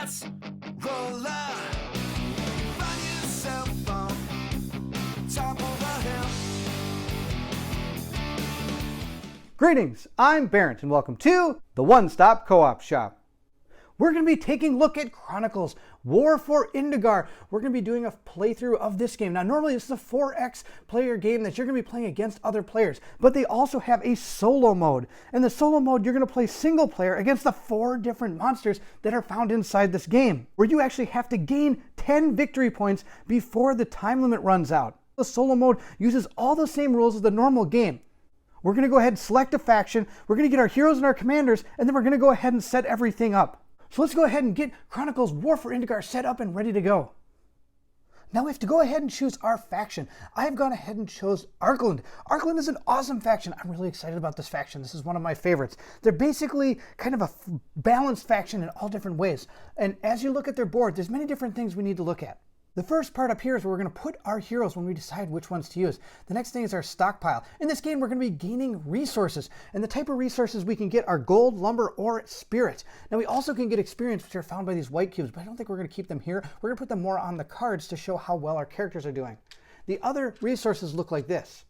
gas roller. Find yourself on top of a hill. Greetings, I'm bairnt and welcome to the One Stop Co-op Shop. We're going to be taking a look at Chronicles War for Indagar. We're going to be doing a playthrough of this game. Now, normally this is a 4x player game that you're going to be playing against other players, but they also have a solo mode. In the solo mode, you're going to play single player against the 4 different monsters that are found inside this game, where you actually have to gain 10 victory points before the time limit runs out. The solo mode uses all the same rules as the normal game. We're going to go ahead and select a faction, we're going to get our heroes and our commanders, and then we're going to go ahead and set everything up. So let's go ahead and get Chronicles War for Indagar set up and ready to go. Now we have to go ahead and choose our faction. I have gone ahead and chose Arkland. Arkland is an awesome faction. I'm really excited about this faction. This is one of my favorites. They're basically kind of a balanced faction in all different ways. And as you look at their board, there's many different things we need to look at. The first part up here is where we're going to put our heroes when we decide which ones to use. The next thing is our stockpile. In this game, we're going to be gaining resources. And the type of resources we can get are gold, lumber, or spirit. Now, we also can get experience, which are found by these white cubes, but I don't think we're going to keep them here. We're going to put them more on the cards to show how well our characters are doing. The other resources look like this.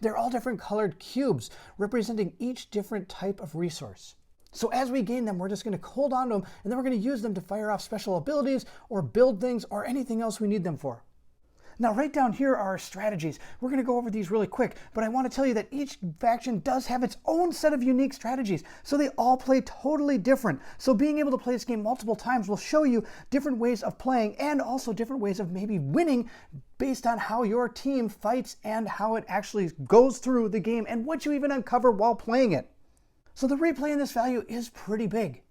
They're all different colored cubes, representing each different type of resource. So as we gain them, we're just going to hold on to them, and then we're going to use them to fire off special abilities or build things or anything else we need them for. Now right down here are our strategies. We're going to go over these really quick, but I want to tell you that each faction does have its own set of unique strategies, so they all play totally different. So being able to play this game multiple times will show you different ways of playing and also different ways of maybe winning based on how your team fights and how it actually goes through the game and what you even uncover while playing it. So the replay in this value is pretty big.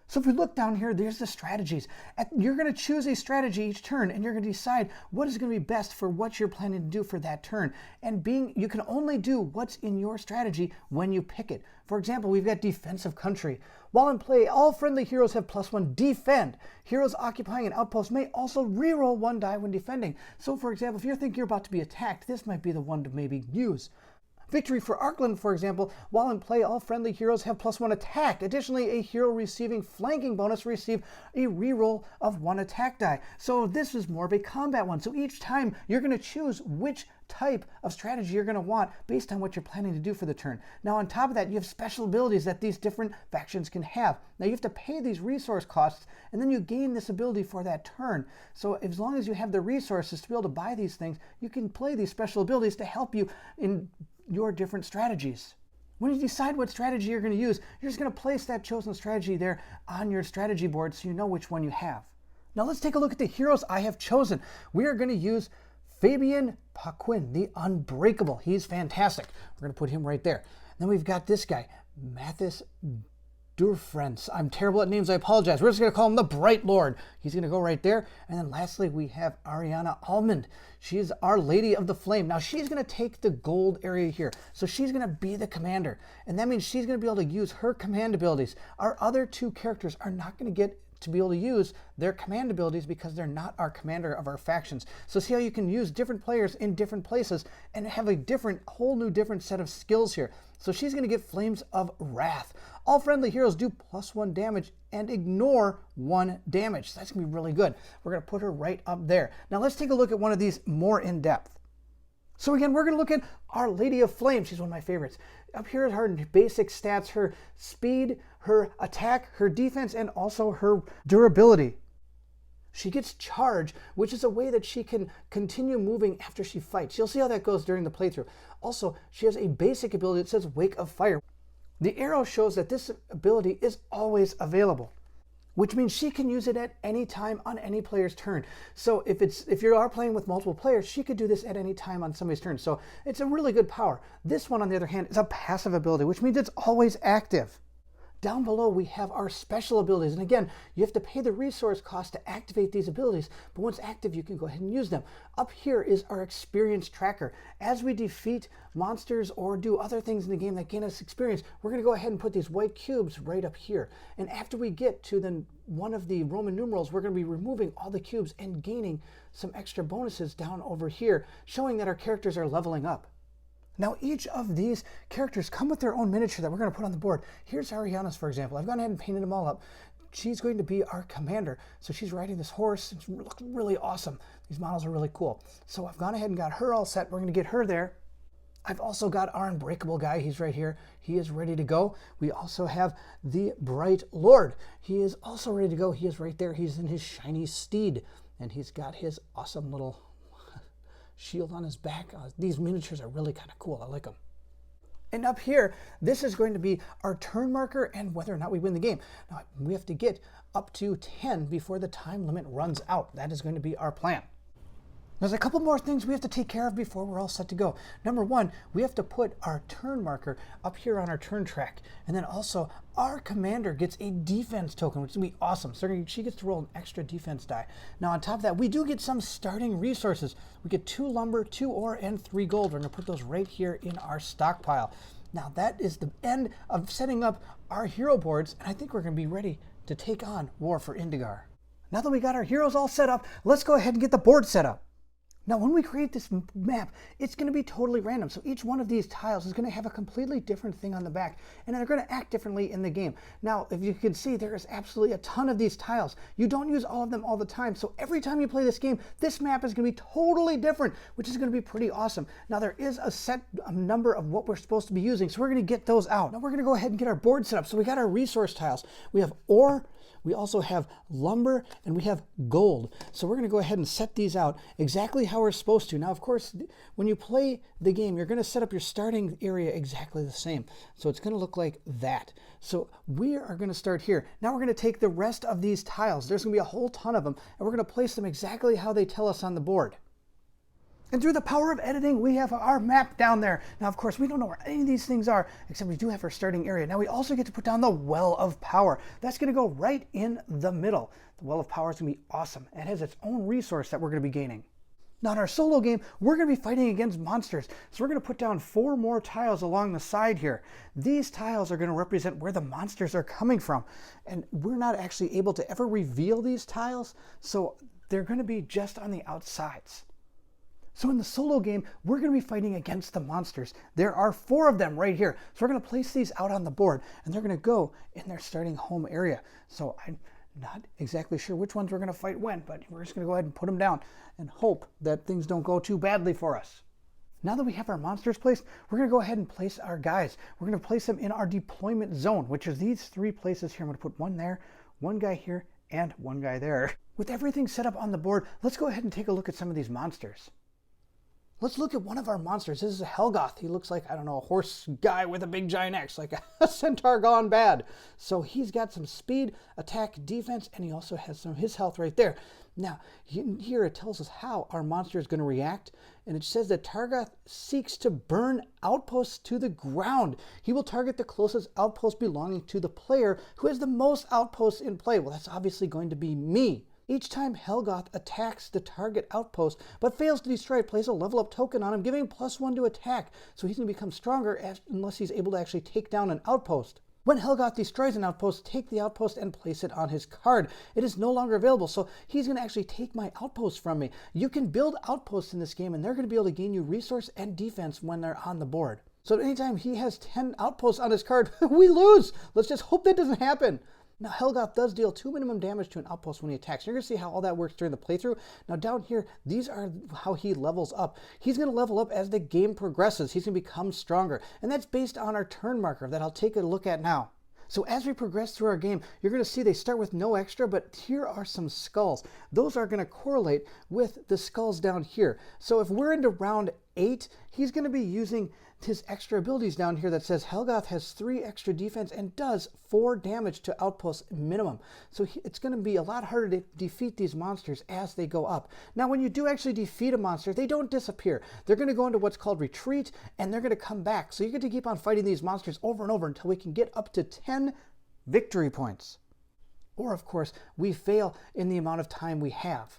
So if we look down here, there's the strategies. You're going to choose a strategy each turn, and you're going to decide what is going to be best for what you're planning to do for that turn. And you can only do what's in your strategy when you pick it. For example, we've got defensive country. While in play, all friendly heroes have +1 defend. Heroes occupying an outpost may also reroll 1 die when defending. So for example, if you think you're about to be attacked, this might be the one to maybe use. Victory for Arkland, for example, while in play, all friendly heroes have +1 attack. Additionally, a hero receiving flanking bonus receive a reroll of 1 attack die. So this is more of a combat one. So each time you're going to choose which type of strategy you're going to want based on what you're planning to do for the turn. Now on top of that, you have special abilities that these different factions can have. Now you have to pay these resource costs, and then you gain this ability for that turn. So as long as you have the resources to be able to buy these things, you can play these special abilities to help you in your different strategies. When you decide what strategy you're going to use, you're just going to place that chosen strategy there on your strategy board so you know which one you have. Now let's take a look at the heroes I have chosen. We are going to use Fabian Paquin, the Unbreakable. He's fantastic. We're going to put him right there. Then we've got this guy, Mathis Durfrens. I'm terrible at names, I apologize. We're just going to call him the Bright Lord. He's going to go right there. And then lastly, we have Ariana Almond. She's our Lady of the Flame. Now she's going to take the gold area here. So she's going to be the commander. And that means she's going to be able to use her command abilities. Our other 2 characters are not going to get to be able to use their command abilities because they're not our commander of our factions. So see how you can use different players in different places and have a whole new different set of skills here. So she's going to get Flames of Wrath. All friendly heroes do +1 damage and ignore 1 damage. So that's going to be really good. We're going to put her right up there. Now let's take a look at one of these more in depth. So again, we're going to look at our Lady of Flame. She's one of my favorites. Up here are her basic stats, her speed, her attack, her defense, and also her durability. She gets Charge, which is a way that she can continue moving after she fights. You'll see how that goes during the playthrough. Also, she has a basic ability that says Wake of Fire. The arrow shows that this ability is always available, which means she can use it at any time on any player's turn. So if you are playing with multiple players, she could do this at any time on somebody's turn. So it's a really good power. This one, on the other hand, is a passive ability, which means it's always active. Down below, we have our special abilities. And again, you have to pay the resource cost to activate these abilities, but once active, you can go ahead and use them. Up here is our experience tracker. As we defeat monsters or do other things in the game that gain us experience, we're going to go ahead and put these white cubes right up here. And after we get to one of the Roman numerals, we're going to be removing all the cubes and gaining some extra bonuses down over here, showing that our characters are leveling up. Now, each of these characters come with their own miniature that we're going to put on the board. Here's Ariana's, for example. I've gone ahead and painted them all up. she's going to be our commander. So she's riding this horse. It's looking really awesome. These models are really cool. So I've gone ahead and got her all set. We're going to get her there. I've also got our unbreakable guy. He's right here. He is ready to go. We also have the Bright Lord. He is also ready to go. He is right there. He's in his shiny steed, and he's got his awesome little shield on his back. These miniatures are really kind of cool. I like them. And up here, this is going to be our turn marker and whether or not we win the game. Now, we have to get up to 10 before the time limit runs out. That is going to be our plan. There's a couple more things we have to take care of before we're all set to go. Number one, we have to put our turn marker up here on our turn track. And then also, our commander gets a defense token, which is going to be awesome. So she gets to roll an extra defense die. Now on top of that, we do get some starting resources. We get 2 lumber, 2 ore, and 3 gold. We're going to put those right here in our stockpile. Now that is the end of setting up our hero boards, and I think we're going to be ready to take on War for Indagar. Now that we got our heroes all set up, let's go ahead and get the board set up. Now, when we create this map, it's going to be totally random. So each one of these tiles is going to have a completely different thing on the back, and they're going to act differently in the game. Now, if you can see, there is absolutely a ton of these tiles. You don't use all of them all the time. So every time you play this game, this map is going to be totally different, which is going to be pretty awesome. Now, there is a set number of what we're supposed to be using, so we're going to get those out. Now, we're going to go ahead and get our board set up. So we got our resource tiles. We have ore. We also have lumber, and we have gold. So we're going to go ahead and set these out exactly how we're supposed to. Now, of course, when you play the game, you're going to set up your starting area exactly the same. So it's going to look like that. So we are going to start here. Now we're going to take the rest of these tiles. There's going to be a whole ton of them, and we're going to place them exactly how they tell us on the board. And through the power of editing, we have our map down there. Now, of course, we don't know where any of these things are, except we do have our starting area. Now, we also get to put down the Well of Power. That's going to go right in the middle. The Well of Power is going to be awesome. It has its own resource that we're going to be gaining. Now, in our solo game, we're going to be fighting against monsters. So we're going to put down 4 more tiles along the side here. These tiles are going to represent where the monsters are coming from. And we're not actually able to ever reveal these tiles, so they're going to be just on the outsides. So in the solo game, we're going to be fighting against the monsters. There are 4 of them right here. So we're going to place these out on the board, and they're going to go in their starting home area. So I'm not exactly sure which ones we're going to fight when, but we're just going to go ahead and put them down and hope that things don't go too badly for us. Now that we have our monsters placed, we're going to go ahead and place our guys. We're going to place them in our deployment zone, which is these 3 places here. I'm going to put 1 there, 1 guy here, and 1 guy there. With everything set up on the board, let's go ahead and take a look at some of these monsters. Let's look at one of our monsters. This is a Helgoth. He looks like, I don't know, a horse guy with a big giant axe, like a centaur gone bad. So he's got some speed, attack, defense, and he also has some of his health right there. Now, here it tells us how our monster is going to react, and it says that Targoth seeks to burn outposts to the ground. He will target the closest outpost belonging to the player who has the most outposts in play. Well, that's obviously going to be me. Each time Helgoth attacks the target outpost but fails to destroy it, place a level up token on him, giving him +1 to attack. So he's going to become stronger unless he's able to actually take down an outpost. When Helgoth destroys an outpost, take the outpost and place it on his card. It is no longer available, so he's going to actually take my outpost from me. You can build outposts in this game, and they're going to be able to gain you resource and defense when they're on the board. So anytime he has 10 outposts on his card, we lose. Let's just hope that doesn't happen. Now, Helgoth does deal 2 minimum damage to an outpost when he attacks. You're going to see how all that works during the playthrough. Now, down here, these are how he levels up. He's going to level up as the game progresses. He's going to become stronger. And that's based on our turn marker that I'll take a look at now. So as we progress through our game, you're going to see they start with no extra, but here are some skulls. Those are going to correlate with the skulls down here. So if we're into round 8, he's going to be using his extra abilities down here that says Helgoth has 3 extra defense and does 4 damage to outposts minimum. So it's going to be a lot harder to defeat these monsters as they go up. Now, when you do actually defeat a monster, they don't disappear. They're going to go into what's called retreat, and they're going to come back. So you get to keep on fighting these monsters over and over until we can get up to 10 victory points. Or, of course, we fail in the amount of time we have.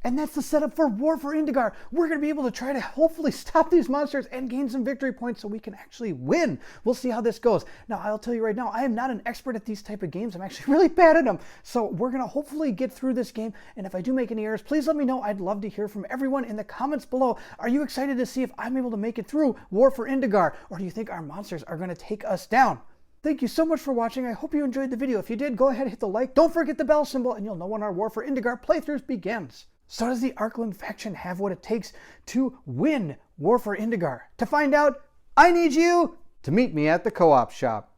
And that's the setup for War for Indagar. We're going to be able to try to hopefully stop these monsters and gain some victory points so we can actually win. We'll see how this goes. Now, I'll tell you right now, I am not an expert at these type of games. I'm actually really bad at them. So we're going to hopefully get through this game. And if I do make any errors, please let me know. I'd love to hear from everyone in the comments below. Are you excited to see if I'm able to make it through War for Indagar? Or do you think our monsters are going to take us down? Thank you so much for watching. I hope you enjoyed the video. If you did, go ahead and hit the like. Don't forget the bell symbol, and you'll know when our War for Indagar playthroughs begins. So does the Arkling faction have what it takes to win War for Indagar? To find out, I need you to meet me at the co-op shop.